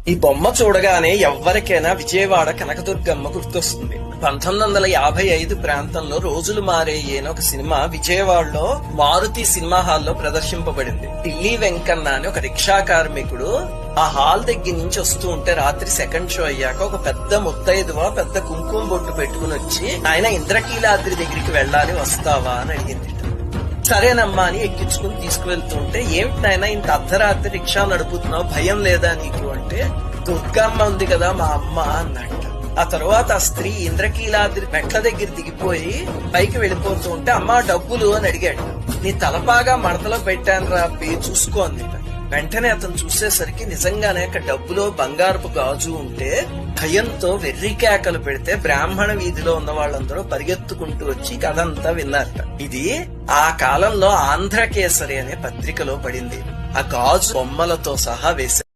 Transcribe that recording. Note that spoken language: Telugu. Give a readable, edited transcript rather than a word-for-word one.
ఈ బొమ్మ చూడగానే ఎవ్వరికైనా విజయవాడ కనకదుర్గమ్మ గుర్తొస్తుంది. 1955 ప్రాంతంలో రోజులు మారేయే అని ఒక సినిమా విజయవాడలో మారుతి సినిమా హాల్లో ప్రదర్శింపబడింది. ఢిల్లీ వెంకన్న అని ఒక రిక్షా కార్మికుడు ఆ హాల్ దగ్గర నుంచి వస్తూ ఉంటే రాత్రి సెకండ్ షో అయ్యాక ఒక పెద్ద ముత్తైదువ పెద్ద కుంకుమ బొట్టు పెట్టుకుని వచ్చి ఆయన ఇంద్రకీలాద్రి దగ్గరికి వెళ్ళాలి వస్తావా అని అడిగింది. సరేనమ్మా అని ఎక్కించుకుని తీసుకువెళ్తుంటే ఏమిటి నాయనా ఇంత అర్ధరాత్రి రిక్షా నడుపుతున్నావు, భయం లేదా నీకు అంటే దుర్గమ్మ ఉంది కదా మా అమ్మ అన్నట్ట. ఆ తర్వాత ఆ స్త్రీ ఇంద్రకీలాద్రి మెట్ల దగ్గర దిగిపోయి పైకి వెళ్ళిపోతూ ఉంటే అమ్మా డబ్బులు అని అడిగాడు. నీ తలపాగా మడతలో పెట్టాను రా చూసుకో అంది. వెంటనే అతను చూసేసరికి నిజంగానే డబ్బులో బంగారపు గాజు ఉంటే భయంతో వెర్రి కేకలు పెడితే బ్రాహ్మణ వీధిలో ఉన్న వాళ్ళందరూ పరిగెత్తుకుంటూ వచ్చి కథంతా విన్నారట. ఇది ఆ కాలంలో ఆంధ్రకేసరి అనే పత్రికలో పడింది. ఆ గాజు బొమ్మలతో సహా వేశారు.